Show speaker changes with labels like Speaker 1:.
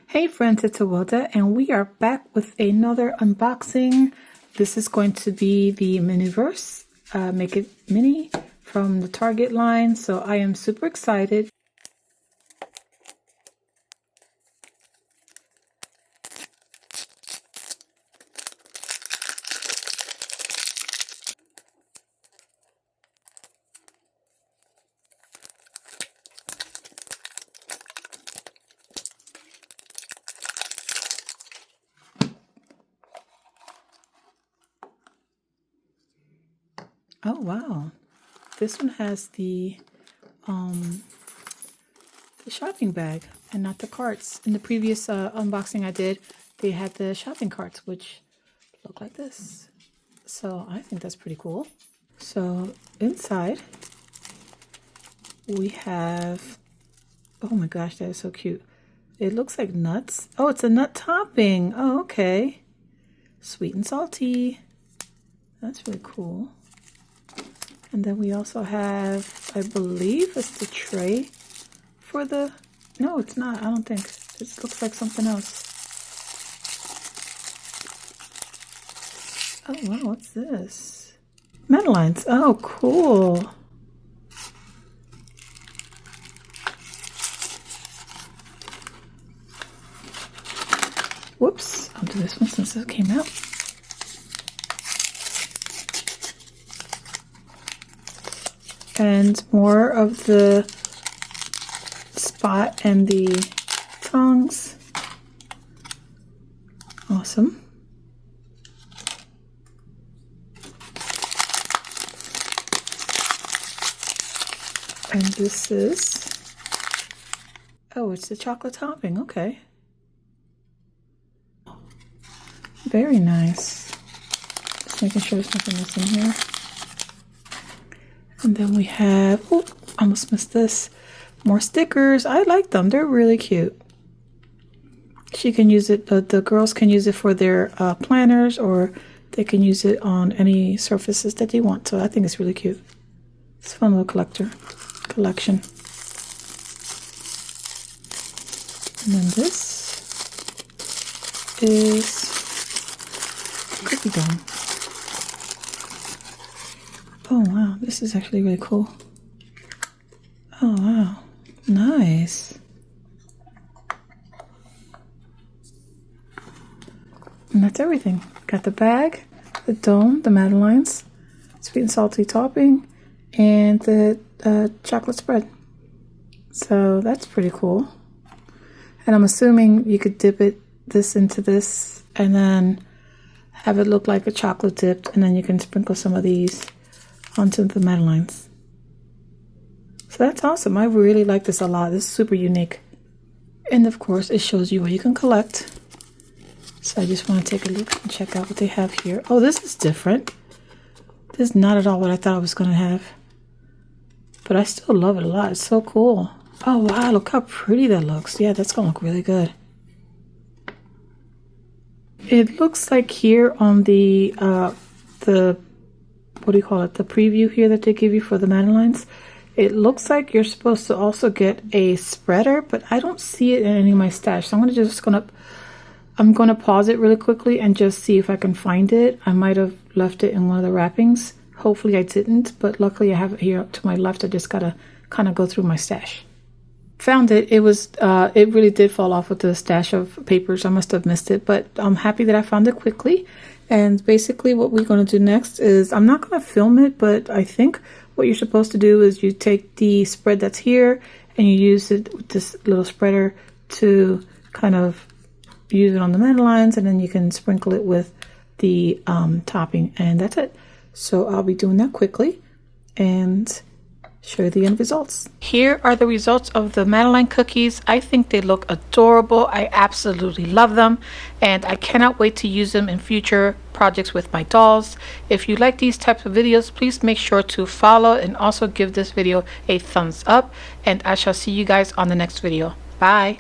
Speaker 1: Hey friends, it's Awilda and we are back with another unboxing. This is going to be the MiniVerse Make It Mini from the Target line, so I am super excited. Oh wow, this one has the shopping bag and not the carts. In the previous unboxing I did, they had the shopping carts which look like this. So I think that's pretty cool. So inside we have, oh my gosh, that is so cute. It looks like nuts. Oh, it's a nut topping. Oh, okay. Sweet and salty. That's really cool. And then we also have, I believe it's the tray for the, no, it's not. I don't think. It looks like something else. Oh, wow, what's this? Madeleines. Oh, cool. Whoops, I'll do this one since it came out. And more of the spot and the tongs. Awesome. And this is, oh, it's the chocolate topping. Okay. Very nice. Just making sure there's nothing else in here. And then we have, oh, almost missed this. More stickers. I like them. They're really cute. She can use it, the girls can use it for their planners, or they can use it on any surfaces that they want. So I think it's really cute. It's a fun little collection. And then this is cookie dough. Oh wow, this is actually really cool. Oh wow, nice. And that's everything. Got the bag, the dome, the Madeleines, sweet and salty topping, and the chocolate spread. So that's pretty cool. And I'm assuming you could dip this into this and then have it look like a chocolate dipped, and then you can sprinkle some of these onto the Madeleines. So that's awesome. I really like this a lot. This is super unique. And of course, it shows you what you can collect. So I just want to take a look and check out what they have here. Oh, this is different. This is not at all what I thought I was going to have. But I still love it a lot. It's so cool. Oh, wow. Look how pretty that looks. Yeah, that's going to look really good. It looks like here on the what do you call it? The preview here that they give you for the Madeleines. It looks like you're supposed to also get a spreader, but I don't see it in any of my stash. So I'm gonna pause it really quickly and just see if I can find it. I might have left it in one of the wrappings. Hopefully I didn't, but luckily I have it here to my left. I just gotta kind of go through my stash. Found it. It was it really did fall off with the stash of papers. I must have missed it, but I'm happy that I found it quickly. And basically what we're going to do next is, I'm not going to film it, but I think what you're supposed to do is you take the spread that's here and you use it with this little spreader to kind of use it on the Madeleines, and then you can sprinkle it with the topping, and that's it. So I'll be doing that quickly and show you the end results. Here are the results of the Madeleine cookies. I think they look adorable. I absolutely love them, and I cannot wait to use them in future projects with my dolls. If you like these types of videos, please make sure to follow and also give this video a thumbs up, and I shall see you guys on the next video. Bye.